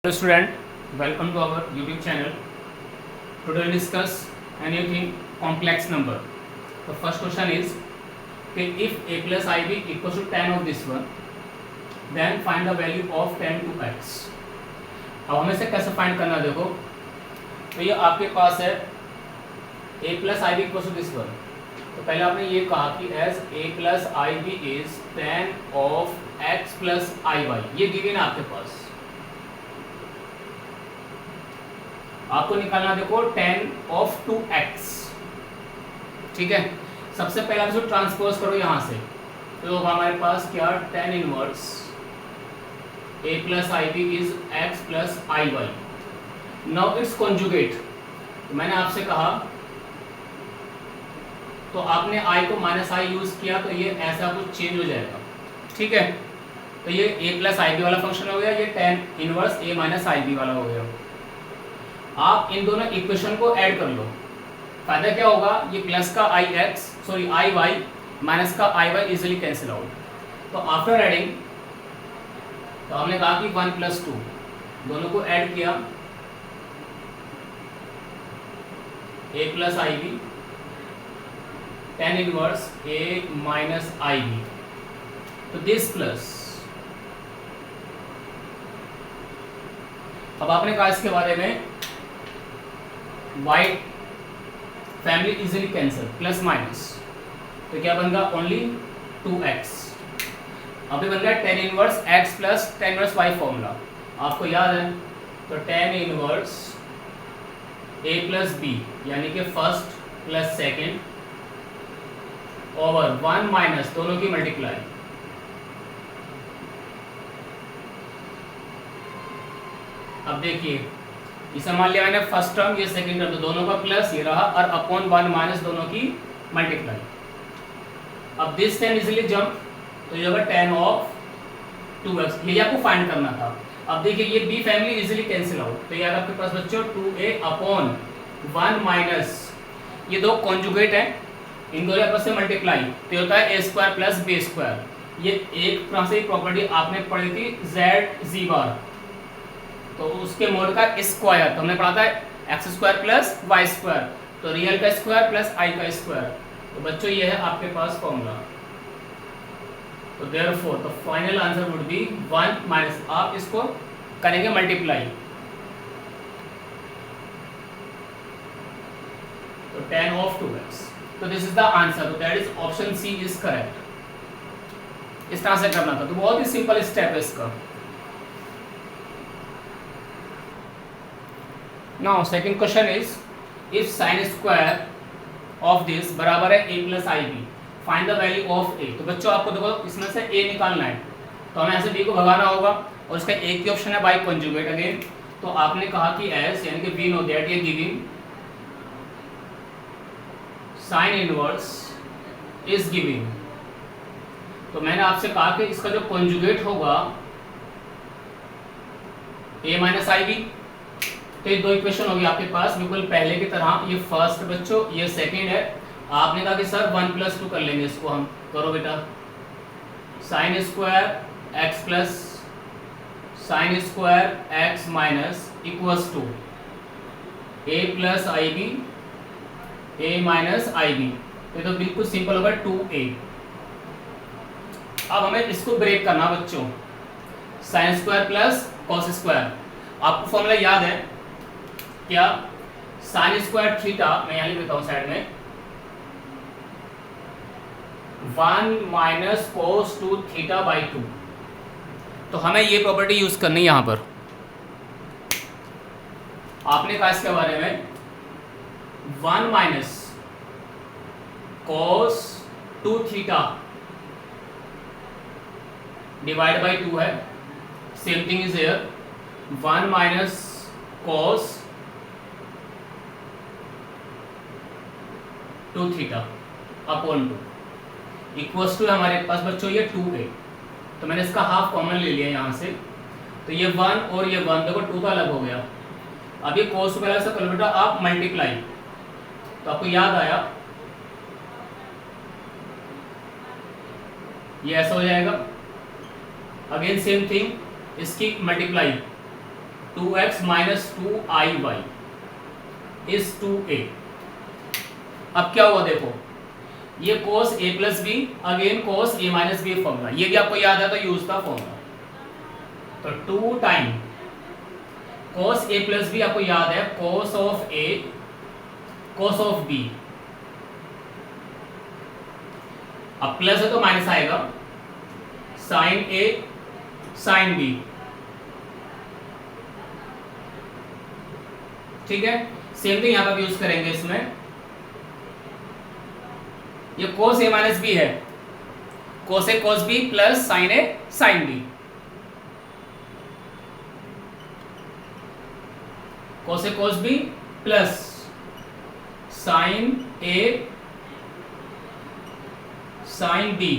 Hello student, welcome to our YouTube channel. Today we'll discuss anything complex number. The first question is if a plus ib equals to tan of this one, then find the value of tan to x. अब हमें से कैसे find करना देखो, तो ये आपके पास है a plus ib equals to this one. तो पहले आपने ये कहा कि as a plus ib is tan of x plus iy, ये गिवन है आपके पास. आपको निकालना देखो tan of 2x, ठीक है. सबसे पहले आप इसको ट्रांसपोज करो यहाँ से, तो होगा हमारे पास क्या, tan inverse a plus ib is x plus iy. Now it's conjugate. मैंने आपसे कहा, तो आपने i को माइनस आई यूज किया, तो ये ऐसा कुछ चेंज हो जाएगा, ठीक है. तो ये a प्लस आई बी वाला फंक्शन हो गया, ये tan inverse a minus I B वाला हो गया. आप इन दोनों इक्वेशन को ऐड कर लो. फायदा क्या होगा, ये प्लस का आई वाई माइनस का आई वाई इजिली कैंसिल आउट. तो आफ्टर एडिंग, तो हमने कहा कि 1 + 2 दोनों को ऐड किया, a plus I B tan inverse a minus I B. तो दिस प्लस, अब आपने कहा इसके बारे में Y family easily cancel, plus minus, तो क्या बन गया, ओनली 2x. अभी बन गया tan inverse x plus tan inverse y formula आपको याद है. तो tan inverse a plus b यानी कि first plus second over 1 minus दोनों की मल्टीप्लाई. अब देखिए, इसे मान लिया मैंने फर्स्ट टर्म, ये सेकंड टर्म, तो दोनों का प्लस ये रहा, और अपॉन 1 माइनस दोनों की मल्टीप्लाई. अब दिस tan इजिली जंप, तो ये होगा tan ऑफ 2x. ये आपको फाइंड करना था. अब देखिए, ये b family easily cancel out, तो यार आपके पास बच्चों 2a अपॉन 1 माइनस, ये दो कॉन्जुगेट है, इन दोनों आपस से मल्टीप्लाई, तो ये होता है a square plus b square. ये एक तरह से प्रॉपर्टी आपने पढ़ी थी z बार, तो उसके मोड का स्क्वायर, तो हमने पढ़ा था X square plus Y square, तो रियल का स्क्वायर प्लस आई का स्क्वायर. तो बच्चों ये है आपके पास फॉर्मूला. तो therefore the final answer would be 1 minus, आप इसको करेंगे मल्टीप्लाई, तो tan ऑफ 2x. तो दिस इज द आंसर. तो that is option C is correct. इस तरह से करना था. तो बहुत ही सिंपल स्टेप है इसका. Now second question is, if sin square of this बराबर है a plus I B, find the value of a. तो बच्चों आपको देखो, इसमें से a निकालना है, तो हमें ऐसे b को भगाना होगा, और इसका एक ही ऑप्शन है बाई कॉन्जुगेट अगेन. तो आपने कहा कि एस यानी कि वी नो दैट ये giving sine inverse is giving. तो मैंने आपसे कहा कि इसका जो कॉन्जुगेट होगा a माइनस आई बी. तो ये दो इक्वेशन होगी आपके पास बिल्कुल पहले की तरह. ये फर्स्ट बच्चों, ये सेकंड है. आपने कहा कि सर 1 + 2 कर लेंगे इसको हम. करो बेटा, sine square X plus sine square X minus equals to a plus I B a minus I B. ये तो बिल्कुल सिंपल होगा 2a. अब हमें इसको ब्रेक करना बच्चों, sine square plus cos square. आपको फॉर्मूला याद है क्या, साइन स्क्वायर थीटा, मैं यहाँ लिख देता हूँ साइड में, 1 माइनस कोस 2 थीटा बाई 2. तो हमें ये प्रॉपर्टी यूज करनी है यहाँ पर. आपने कहा इसके बारे में 1 minus cos 2 theta divide by 2 है. Same thing is here, 1 minus cos 2 theta upon 2 equals to हमारे पास बच्चों ये 2a. तो मैंने इसका हाफ कॉमन ले लिया यहाँ से, तो ये 1 और ये 1 देखो 2 तो अलग हो गया. अब ये कोस को पहले से कर बेटा आप मल्टीप्लाई, तो आपको याद आया ये ऐसा हो जाएगा. अगेन सेम थिंग, इसकी multiply 2x minus 2iy is 2a। अब क्या हुआ देखो, ये cos a plus B again cos a minus B formula, ये भी आपको याद है तो यूज का फॉर्मूला। तो 2 time cos a plus B आपको याद है cos of a cos of b, अब प्लस है तो माइनस आएगा sin a sin b, ठीक है। सेम थिंग यहां पर यूज करेंगे इसमें, ये cos a माइनस बी है, cos a cos b plus sin a sin b, cos a cos b plus sin a sin b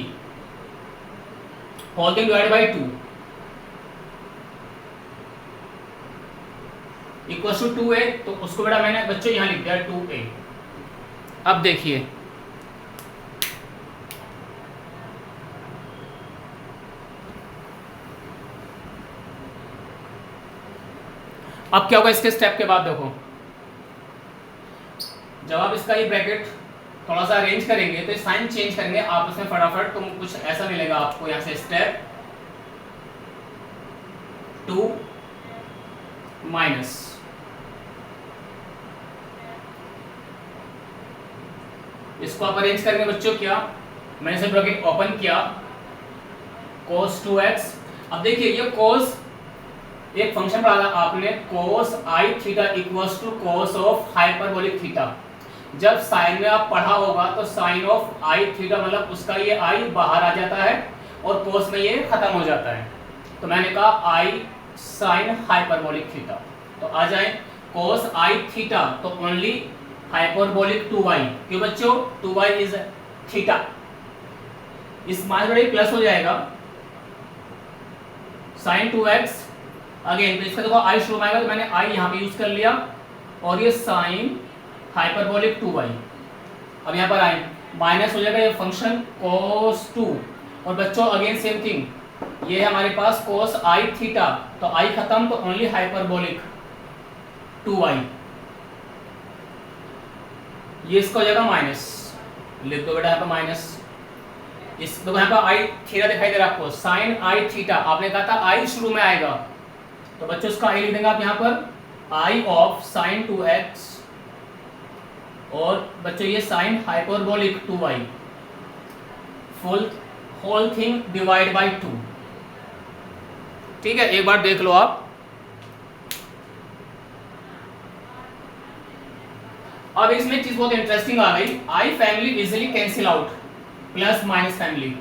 whole thing divided by 2 equal to 2a, तो उसको बेटा मैंने बच्चों यहां लिख दिया 2a। अब देखिए अब क्या होगा इसके स्टेप के बाद, देखो जब आप इसका ये ब्रैकेट थोड़ा सा अरेंज करेंगे तो साइन चेंज करेंगे आपस में फटाफट, तो कुछ ऐसा मिलेगा आपको यहां से स्टेप 2 माइनस, इसको आप अरेंज करेंगे बच्चों, क्या मैंने इसे ब्रैकेट ओपन किया cos 2x। अब देखिए ये cos एक फंक्शन पढ़ा था आपने cos i थीटा equals to cos of hyperbolic theta. जब साइन में आप पढ़ा होगा तो साइन ऑफ i थीटा मतलब उसका ये i बाहर आ जाता है और cos में ये खत्म हो जाता है, तो मैंने कहा i साइन हाइपरबोलिक थीटा, तो आ जाए cos i थीटा तो ओनली हाइपरबोलिक 2y, क्यों बच्चों 2y इज थीटा, इस मान में प्लस हो जाएगा sin 2x अगेन, तो इसका देखो आई शुरू में आएगा तो मैंने आई यहाँ पे यूज कर लिया, और ये साइन हाइपरबोलिक 2y, अब यहाँ पर आए माइनस हो जाएगा ये फंक्शन cos 2, और बच्चों अगेन सेम थिंग, ये है हमारे पास cos i थीटा, तो i खत्म तो ओनली हाइपरबोलिक 2y, ये इसका हो जाएगा माइनस, लिख दो बेटा यहाँ पर माइनस, इस तो यहाँ पर i थीटा दिखाई दे रहा है आपको, साइन i थीटा, आपने कहा था i शुरू में आएगा तो बच्चों इसका i लिख देंगे आप यहाँ पर i ऑफ साइन 2x, और बच्चों ये sine hyperbolic 2y full whole thing divide by 2, ठीक है। एक बार देख लो आप, अब इसमें चीज बहुत इंटरेस्टिंग आ गई, I family easily cancel out plus minus family,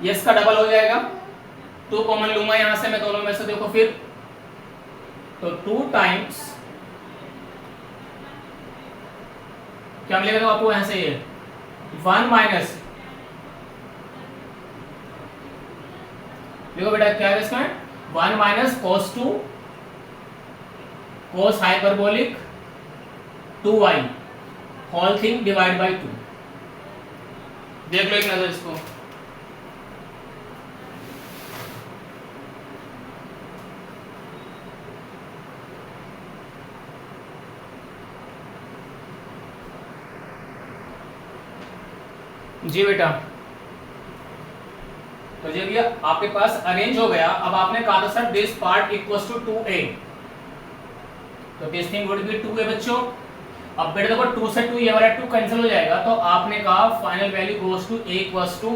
ये इसका डबल हो जाएगा, 2 कॉमन लूंगा यहां से मैं दोनों में से, देखो फिर तो 2 टाइम्स क्या मिलेगा तो आपको यहां से ये 1 माइनस, देखो बेटा क्या है इसमें 1 minus cos 2 cos hyperbolic 2y whole thing divide by 2, देख लो एक नजर इसको, जी बेटा। तो जब ये आपके पास अरेंज हो गया, अब आपने कहा था sir this part equals to 2a, तो this thing would be 2a बच्चों। अब बेटा देखो 2 से 2 ये वाला 2 कैंसिल हो जाएगा, तो आपने कहा final value goes to a equals to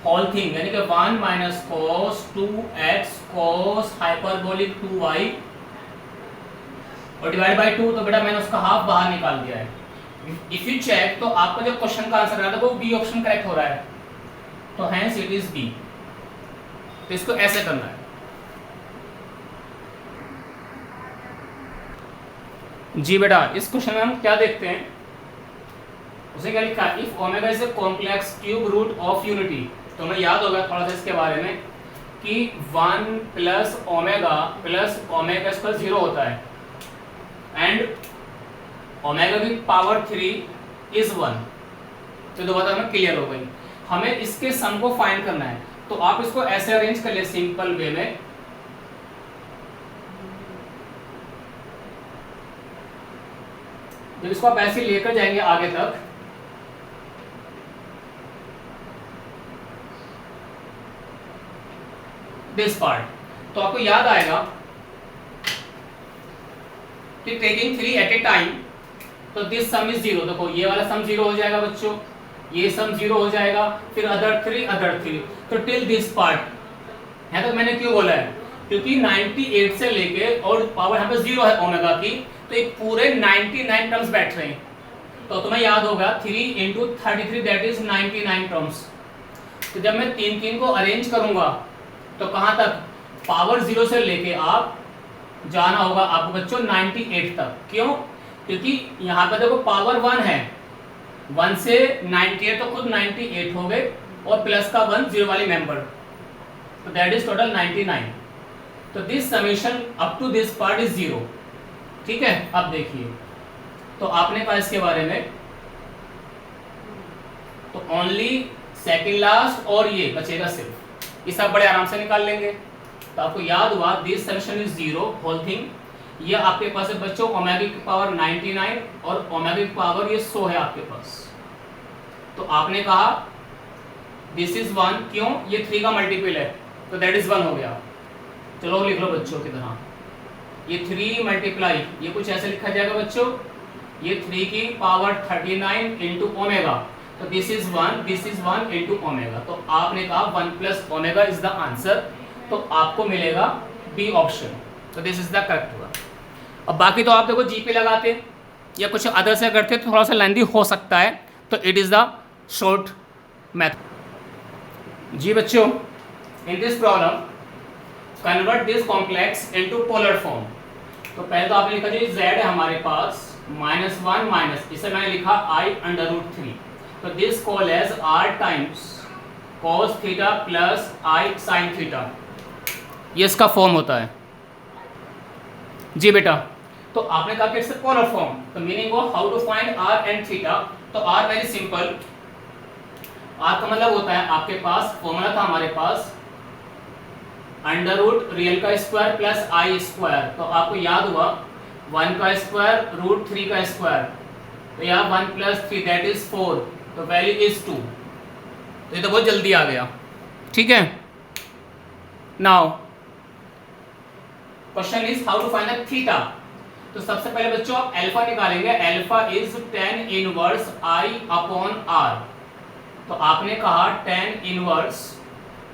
whole thing, यानी कि 1 minus cos 2x cos hyperbolic 2y और डिवाइड बाय 2, तो बेटा मैंने उसका हाफ बाहर निकाल दिया है। इफ यू चेक तो आपका जो क्वेश्चन का आंसर है वो बी ऑप्शन करेक्ट हो रहा है, तो हेंस इट इज बी, तो इसको ऐसे करना है। जी बेटा इस क्वेश्चन में हम क्या देखते हैं, उसे क्या लिखा है, if omega is a complex cube root of unity, तो हमें याद होगा थोड़ा सा इसके बारे में कि 1 प्लस ओमेगा स्क्वायर 0 होता है, एंड ओमेगा की पावर 3 इज 1, तो दो बात हमें क्लियर हो गई। हमें इसके सम को फाइंड करना है, तो आप इसको ऐसे अरेंज कर ले सिंपल वे में, जब इसको आप ऐसे लेकर जाएंगे आगे तक, दिस पार्ट, तो आपको याद आएगा कि टेकिंग 3 एट ए टाइम, तो दिस सम इज 0। देखो ये वाला सम 0 हो जाएगा बच्चों, ये सम 0 हो जाएगा, फिर अदर 3, तो टिल दिस पार्ट है। तो मैंने क्यों बोला है, क्योंकि 98 से लेके और पावर यहाँ पे 0 है ओमेगा की, तो ये पूरे 99 टर्म्स बैठ रहे हैं। तो तुम्हें याद होगा 3 इंटू 33 दैट इज 99 टर्म्स। तो जब मैं 3 को अरेंज करूंगा तो कहाँ तक, पावर 0 से लेके आप जाना होगा आपको बच्चों 98 तक। क्यों, क्योंकि यहाँ पे देखो पावर 1 है, 1 से 98 तो खुद 98 हो गए, और प्लस का 1 0 वाली मेंबर, तो दैट इज टोटल 99। तो this summation up to this part is 0। ठीक है, अब देखिए, तो आपने कहा इसके बारे में, तो ओनली सेकंड लास्ट और ये बचेगा सिर्फ, ये सब बड़े आराम से निकाल लेंगे। तो आपको याद हुआ this summation is 0 whole thing. ये आपके पास है बच्चों ओमेगा की पावर 99 और ओमेगा की पावर ये 100 है आपके पास। तो आपने कहा दिस इज 1, क्यों, ये 3 का मल्टीपल है, तो दैट इज 1 हो गया। चलो लिख लो बच्चों की तरह, ये 3 मल्टीप्लाई, ये कुछ ऐसे लिखा जाएगा बच्चों, ये 3 की पावर 39 इंटू ओमेगा, तो दिस इज 1 इंटू ओमेगा। तो आपने कहा 1 plus omega is the answer, तो आपको मिलेगा बी ऑप्शन। तो दिस इज द करेक्ट हुआ। अब बाकी तो आप देखो जी पे लगाते या कुछ अदर से करते तो थोड़ा सा लेंदी हो सकता है, तो it is the short method. जी बच्चों, in this problem convert this complex into polar form. तो पहले तो आपने लिखा जी z है हमारे पास -1 माइनस, इसे मैंने लिखा i√3, तो this call as r times cos theta plus i sin theta, ये इसका फॉर्म होता है। जी बेटा, तो आपने कहा कि इट्स पोलर फॉर्म, तो मीनिंग वो how to find r and theta. तो r वेरी सिंपल, r का मतलब होता है आपके पास फॉर्मूला था हमारे पास अंडर रूट रियल का स्क्वायर प्लस आई स्क्वायर। तो आपको याद हुआ 1 का स्क्वायर रूट 3 का स्क्वायर, तो यहाँ 1 प्लस 3 दैट इज 4, तो वैल्यू इज 2। तो ये तो बहुत जल्दी आ गया। ठीक है, now question is how to find the theta. तो सबसे पहले बच्चों आप अल्फा निकालेंगे, alpha is tan inverse i upon r। तो आपने कहा tan इनवर्स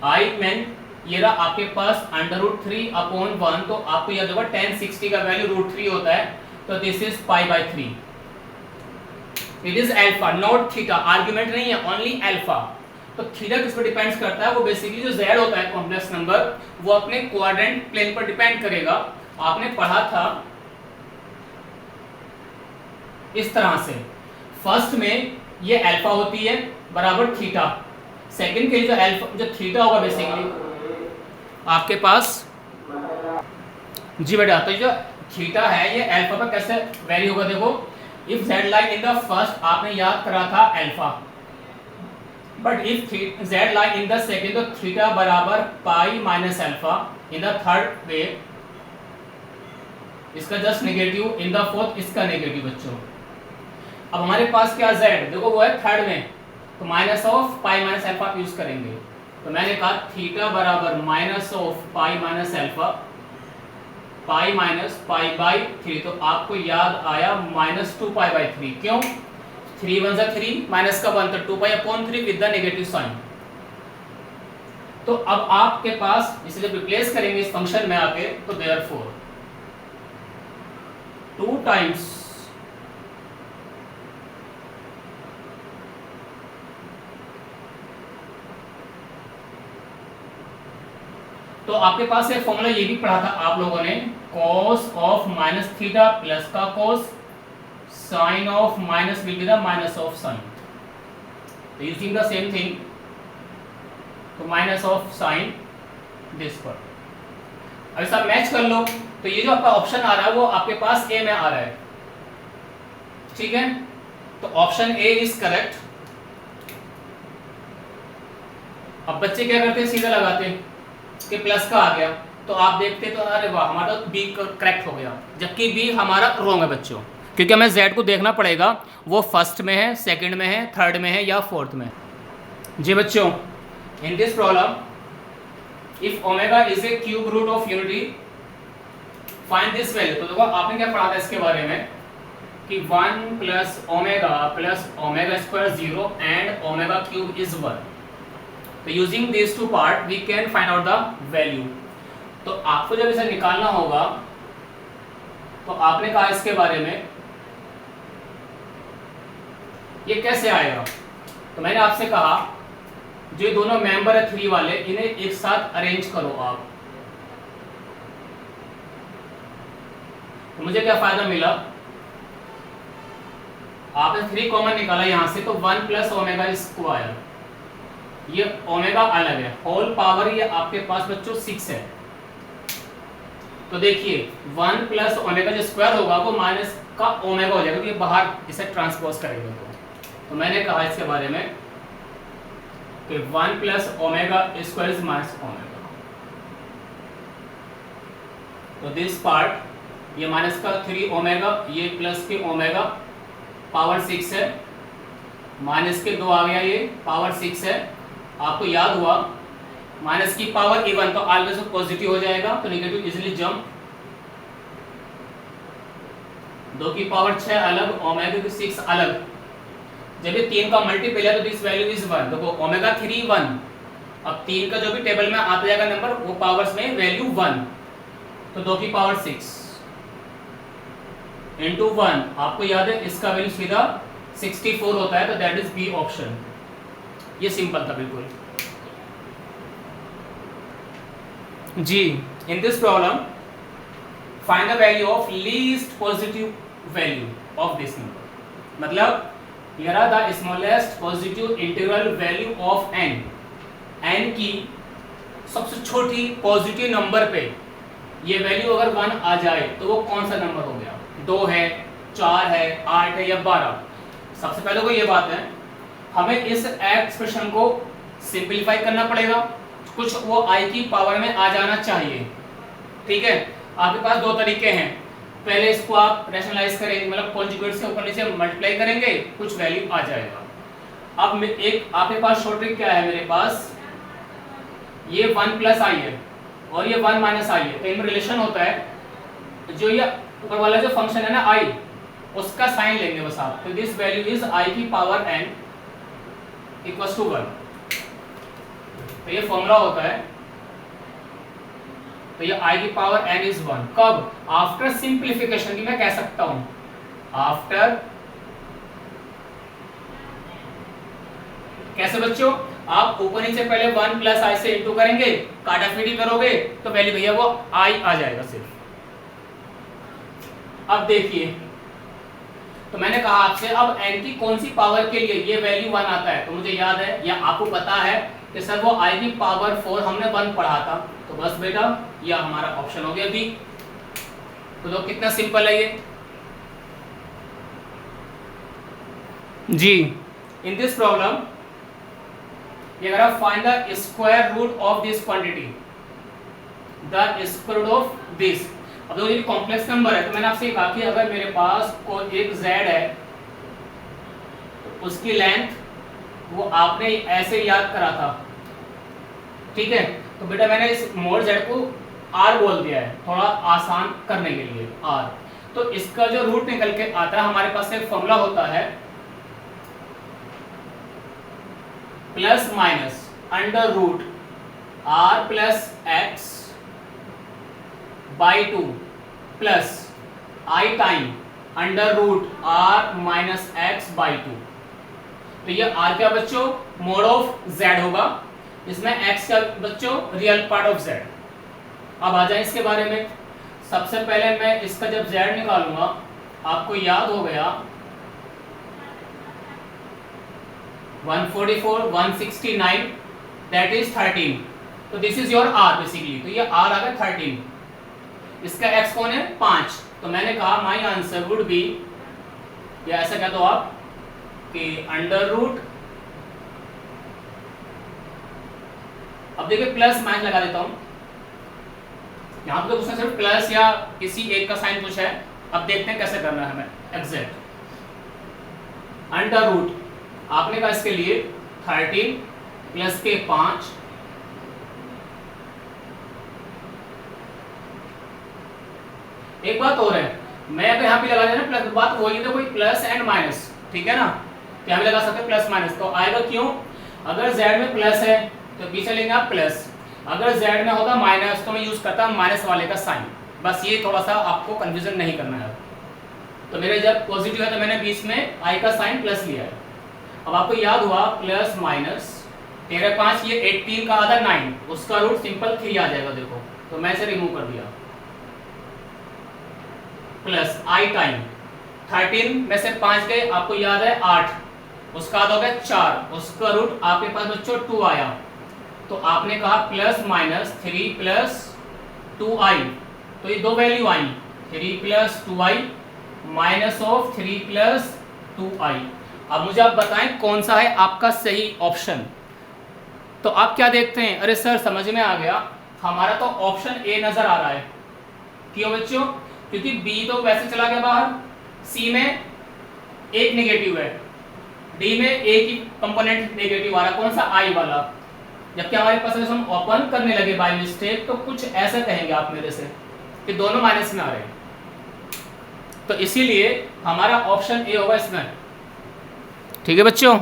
i में ये रहा आपके पास √3 अपॉन 1, तो आपको याद होगा tan 60 का वैल्यू √3 होता है, तो this is π/3। It is alpha not theta, argument नहीं है, ओनली अल्फा। तो थीटा किस पर डिपेंड्स करता है, वो बेसिकली जो z होता है कॉम्प्लेक्स नंबर, वो अपने क्वाड्रेंट प्लेन पर डिपेंड करेगा। आपने पढ़ा था इस तरह से, फर्स्ट में ये अल्फा होती है बराबर थीटा, सेकंड के लिए जो अल्फा जो थीटा होगा बेसिकली आपके पास, जी बेटा, तो जो थीटा है ये अल्फा पर कैसे वैरी होगा, देखो if z lie in the first, आपने याद करा था alpha, but if z lie in the second, तो थीटा बराबर pi minus alpha. In the third वे इसका just negative, in the fourth इसका नेगेटिव बच्चों। अब हमारे पास क्या z, देखो वो है थर्ड में, तो minus of pi minus alpha use करेंगे। तो मैंने कहा थीटा बराबर minus of pi minus alpha, pi minus π/3, तो आपको याद आया -2π/3। क्यों, 3 1 = 3, माइनस का 1, तो 2π/3 विद द नेगेटिव साइन। तो अब आपके पास इसलिए रिप्लेस करेंगे इस फंक्शन में आके, तो देयरफॉर 2 टाइम्स तो आपके पास ये फॉर्मूला ये भी पढ़ा था आप लोगों ने, cos of minus theta plus का cos, sine of minus will be the minus of sine. तो यूजिंग द सेम थिंग, तो माइनस ऑफ साइन दिस पर। अब ऐसा मैच कर लो, तो ये जो आपका ऑप्शन आ रहा है वो आपके पास ए में आ रहा है। ठीक है, तो ऑप्शन ए इज करेक्ट। अब बच्चे क्या करते हैं, सीधा लगाते हैं कि प्लस का आ गया, तो आप देखते तो अरे वाह हमारा बी करेक्ट हो गया, जबकि बी हमारा रॉन्ग है बच्चों। क्योंकि हमें z को देखना पड़ेगा वो फर्स्ट में है, सेकंड में है, थर्ड में है या फोर्थ में। जी बच्चों, in this problem if omega is a cube root of unity find this value. तो देखो आपने क्या पढ़ा था इसके बारे में कि 1 plus omega square 0 and omega cube is 1। तो using this two part we can find out the value. तो आपको जब इसे निकालना होगा तो आपने कहा इसके बारे में ये कैसे आएगा। तो मैंने आपसे कहा जो ये दोनों मेंबर है 3 वाले, इन्हें एक साथ अरेंज करो आप। तो मुझे क्या फायदा मिला, आपने 3 कॉमन निकाला यहां से, तो 1 प्लस ओमेगा स्क्वायर, ये ओमेगा अलग है, होल पावर ये आपके पास बच्चों 6 है। तो देखिए 1 प्लस ओमेगा जो स्क्वायर होगा वो माइनस का ओमेगा हो जाएगा, क्योंकि बाहर इसे ट्रांसपोज करेंगे। तो मैंने कहा इसके बारे में कि 1 plus omega square is minus omega. तो दिस पार्ट ये माइनस का 3 ओमेगा, ये प्लस के ओमेगा पावर 6 है, माइनस के 2 आ गया, ये पावर 6 है। आपको याद हुआ माइनस की पावर इवन तो ऑलवेज पॉजिटिव हो जाएगा, तो नेगेटिव इजीली जंप। 2 की पावर 6 अलग, ओमेगा की 6 अलग। जब ये 3 का मल्टीपल है तो दिस वैल्यू इज 1। देखो ओमेगा 3 1, अब 3 का जो भी टेबल में आता जाएगा नंबर वो पावर्स में वैल्यू 1, तो 2 की पावर 6 इंटू 1, आपको याद है इसका वैल्यू सीधा 64 होता है, तो दैट इज बी ऑप्शन। ये सिंपल था बिल्कुल। जी, in this problem find the value of least positive value of this number. मतलब here are the smallest positive integral value of n। n की सबसे छोटी पॉजिटिव नंबर पे ये वैल्यू अगर 1 आ जाए तो वो कौन सा नंबर हो गया, 2 है, 4 है, 8 है या 12। सबसे पहले तो ये बात है हमें इस एक्सप्रेशन को सिंपलीफाई करना पड़ेगा, कुछ वो i की पावर में आ जाना चाहिए। ठीक है, आपके पास 2 तरीके हैं, पहले इसको आप रैशनलाइज करेंगे, मतलब कॉन्जुगेट से ऊपर नीचे मल्टीप्लाई करेंगे, कुछ वैल्यू आ जाएगा। अब एक आपके पास शॉर्ट ट्रिक क्या है, मेरे पास ये 1 प्लस आई है और ये 1 माइनस आई है, तो इनमें रिलेशन होता है जो ये ऊपर वाला जो फंक्शन है ना i, उसका साइन लेंगे बस आप। तो दिस वैल्यू इज i की पावर n इक्वल्स टू 1। तो ये फॉर्मूला होता है, तो ये i की पावर n इज 1। कब? आफ्टर सिंप्लीफिकेशन की मैं कह सकता हूं, आफ्टर। कैसे बच्चों, आप ऊपर नीचे पहले 1 प्लस i से इंटू करेंगे, काटाफीटी करोगे तो वैल्यू भैया वो i आ जाएगा सिर्फ। अब देखिए, तो मैंने कहा आपसे अब n की कौन सी पावर के लिए ये वैल्यू 1 आता है, तो मुझे याद है या आपको पता है कि सर वो i की पावर 4 हमने 1 पढ़ा था, तो बस बेटा ये हमारा ऑप्शन हो गया बी। तो कितना सिंपल है ये। जी, इन दिस प्रॉब्लम ये अगर आप find the square root of this quantity, the square root of this. अब देखो ये कॉम्प्लेक्स नंबर है, तो मैंने आपसे कहा कि अगर मेरे पास कोई एक z है तो उसकी लेंथ वो आपने ऐसे याद करा था। ठीक है, तो बेटा मैंने इस मोड z को r बोल दिया है थोड़ा आसान करने के लिए r। तो इसका जो रूट निकल के आता है, हमारे पास एक फॉर्मूला होता है plus minus under root r plus x by 2 plus i time under root r minus x by 2। तो ये r क्या बच्चों, मोड ऑफ z होगा, इसमें x का बच्चों रियल पार्ट ऑफ z। अब आ जाए इसके बारे में। सबसे पहले मैं इसका जब z निकालूंगा, आपको याद हो गया 144 169 दैट इज 13, तो this is your r basically. तो ये r आ गया 13, इसका x कौन है 5। तो मैंने कहा माई आंसर वुड बी, या ऐसा कह दो आप कि अंडर रूट, अब देखिए प्लस माइनस लगा देता हूं, यहाँ पे तो उसने सिर्फ प्लस या किसी एक का साइन पूछा है, अब देखते हैं कैसे करना है हमें एग्जैक्ट। अंडर रूट आपने कहा इसके लिए 13 प्लस के 5 एक बात और है, मैं अगर यहाँ पे लगा देना प्लस, बात वही है, कोई प्लस एंड माइनस, ठीक है ना, तो यहाँ पे लगा सकते हैं प्लस माइनस, तो आएगा क्यों, अगर z में प्लस है तो पीछे लेंगे आप प्लस, अगर z में होगा माइनस तो मैं यूज करता हूँ माइनस वाले का साइन। बस ये थोड़ा सा आपको कंफ्यूजन नहीं करना है। तो मेरे जब पॉजिटिव है तो मैंने बीच में आई का साइन प्लस लिया है। अब आपको याद हुआ प्लस माइनस 13 5 ये 18 का आधा 9, उसका रूट सिंपल 3 आ जाएगा, देखो तो मैं इसे रिमूव कर दिया, प्लस आई टाइम 13 में से 5 गए, आपको याद है 8, उसका आधा हो गया 4, उसका रूट आपके पास बच्चों 2 आया, तो आपने कहा प्लस माइनस 3 प्लस 2i, तो ये दो value I 3 plus 2i minus of 3 plus 2i। अब मुझे आप बताएं कौन सा है आपका सही ऑप्शन। तो आप क्या देखते हैं, अरे सर समझ में आ गया, हमारा तो ऑप्शन ए नजर आ रहा है, क्यों बच्चों, क्योंकि बी तो वैसे चला गया बाहर, सी में एक नेगेटिव है, डी में एक ही कंपोनेंट नेगेटिव आ रहा, कौन सा आई वाला, जबकि हमारे पास हम ओपन करने लगे बाय मिस्टेक तो कुछ ऐसा कहेंगे आप मेरे से कि दोनों माइनस में आ रहे हैं, तो इसीलिए हमारा ऑप्शन ए होगा इसमें, ठीक है बच्चों।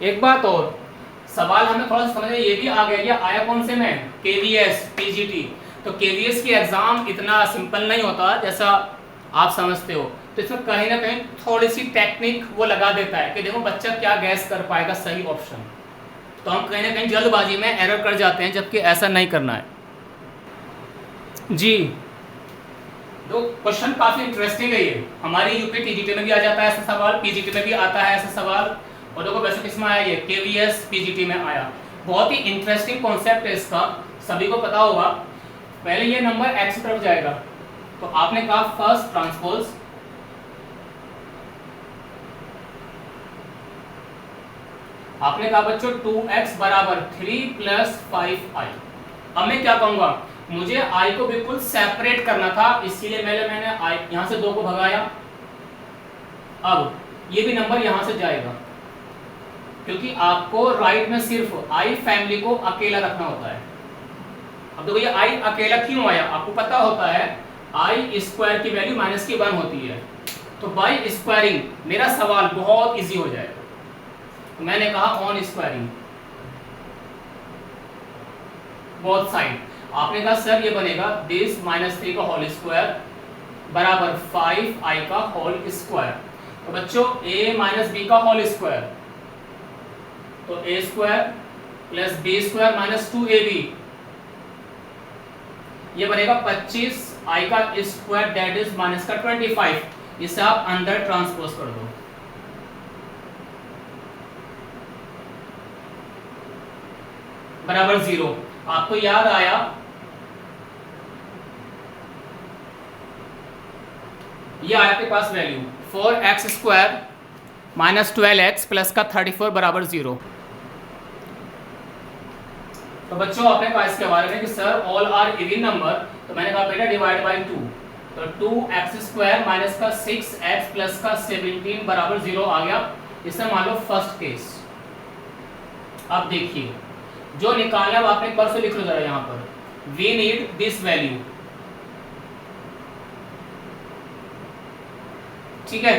एक बात और, सवाल हमें थोड़ा सा समझ में ये भी आ गया, ये आया कौन से में, केवीएस पीजीटी, तो केवीएस की एग्जाम इतना सिंपल नहीं होता जैसा आप समझते हो, तो इसमें कहीं ना कहीं थोड़ी सी टेक्निक वो लगा देता है कि देखो बच्चा क्या गैस कर पाएगा सही ऑप्शन, तो हम कहीं ना कहीं जल्दबाजी में एरर कर जाते हैं, जबकि ऐसा नहीं करना है जी। तो क्वेश्चन काफी इंटरेस्टिंग है ये, हमारी यूपी टीजीटी में भी आ जाता है ऐसा सवाल, पीजीटी में भी आता है ऐसा सवाल, और देखो वैसे किसमें आया, ये केवीएस पीजीटी में आया। बहुत ही इंटरेस्टिंग कॉन्सेप्ट है इसका, सभी को पता होगा। पहले ये नंबर एक्स की तरफ जाएगा, तो आपने कहा फर्स्ट ट्रांसपोज, आपने कहा बच्चों 2x बराबर 3 प्लस 5i। अब मैं क्या कहूंगा, मुझे i को बिल्कुल सेपरेट करना था, इसीलिए मैंने i यहां से 2 को भगाया। अब ये भी नंबर यहां से जाएगा, क्योंकि आपको राइट में सिर्फ i फैमिली को अकेला रखना होता है। अब देखो ये i अकेला क्यों आया, आपको पता होता है i स्क्वायर की वैल्यू माइनस की 1 होती है, तो बाय स्क्वायरिंग मेरा सवाल बहुत इजी हो जाएगा। तो मैंने कहा ऑन स्क्वायरिंग बोथ साइड, आपने कहा सर ये बनेगा दिस -3 का होल स्क्वायर बराबर 5i का होल स्क्वायर। तो बच्चों a माइनस बी का होल स्क्वायर, तो a square plus B square minus 2ab, ये बनेगा 25i का स्क्वायर दैट इज माइनस का 25, इसे आप अंदर ट्रांसपोज कर दो, बराबर 0। आपको याद आया ये आया आपके पास value 4x square minus 12x plus का 34 बराबर 0। तो बच्चों आपने कहा इसके बारे में कि sir all are even number, तो मैंने कहा बेटा डिवाइड बाय 2, तो 2x स्क्वायर माइनस का 6x प्लस का 17 बराबर 0 आ गया। इसे मान लो फर्स्ट केस। अब देखिए जो निकालना है आपने एक बार से लिख लो जरा यहाँ पर, वी नीड दिस वैल्यू, ठीक है।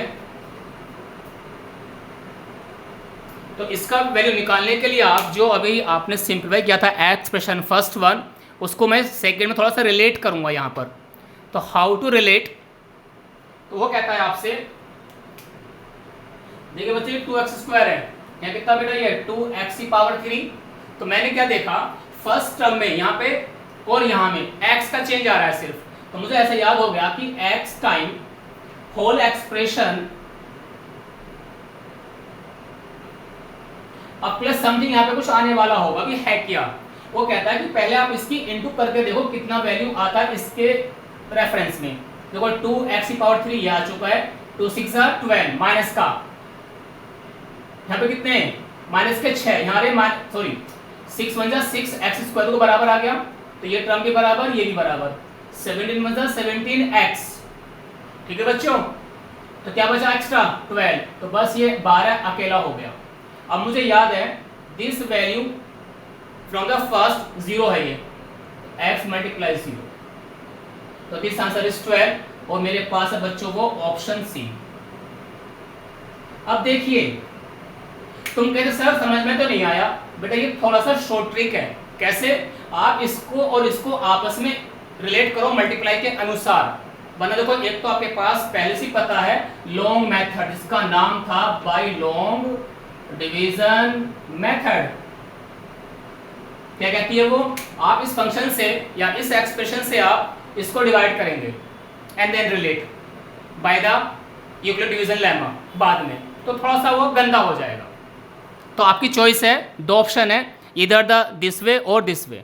तो इसका वैल्यू निकालने के लिए आप जो अभी आपने सिंप्लीफाई किया था एक्सप्रेशन फर्स्ट वन, उसको मैं सेकंड में थोड़ा सा रिलेट करूंगा यहाँ पर। तो हाउ टू रिलेट, तो वो कहता है आपसे, देखिए बच्चे 2x स्क्वायर है, यहाँ कितना बेटा ये 2x की पावर 3, तो मैंने क्या देखा फर्स्ट टर्म में यहाँ पे और यहाँ में x का चेंज आ रहा है सिर्फ, तो मुझे ऐसा याद हो गया कि x टाइम होल एक्सप्रेशन अब प्लस समथिंग यहाँ पे कुछ आने वाला होगा कि है क्या। वो कहता है कि पहले आप इसकी इनटू करके देखो कितना वैल्यू आता है इसके रेफरेंस में। देखो 2x की पावर 3 ये आ चुका है, 2 6 12 माइनस का यहाँ पे कितने माइनस के 6, यहाँ रे सॉरी 6 1 6 x स्क्वायर को बराबर आ गया, तो ये टर्म भी बराबर ये भी बराबर 17 × 17x, ठीक है बच्चों। तो क्या बचा एक्स्ट्रा 12, तो बस ये 12 अकेला हो गया। अब मुझे याद है this value from the first 0 है ये, x मल्टीप्लाई 0, तो दिस आंसर इज 12 और मेरे पास है बच्चों वो ऑप्शन सी। अब देखिए तुम कहते सर समझ में तो नहीं आया, बेटा ये थोड़ा सा शॉर्ट ट्रिक है। कैसे? आप इसको और इसको आपस में रिलेट करो मल्टीप्लाई के अनुसार। वरना देखो एक तो आपके पास पहले से पता है लॉन्ग मेथड, जिसका नाम था बाय लॉन्ग डिवीजन मेथड। क्या कहती है वो? आप इस फंक्शन से या इस एक्सप्रेशन से आप इसको डिवाइड करेंगे and then relate by the Euclid division lemma बाद में, तो थोड़ा सा वो गंदा हो जाएगा। तो आपकी चॉइस है, दो ऑप्शन है, इधर द दिस वे और दिस वे।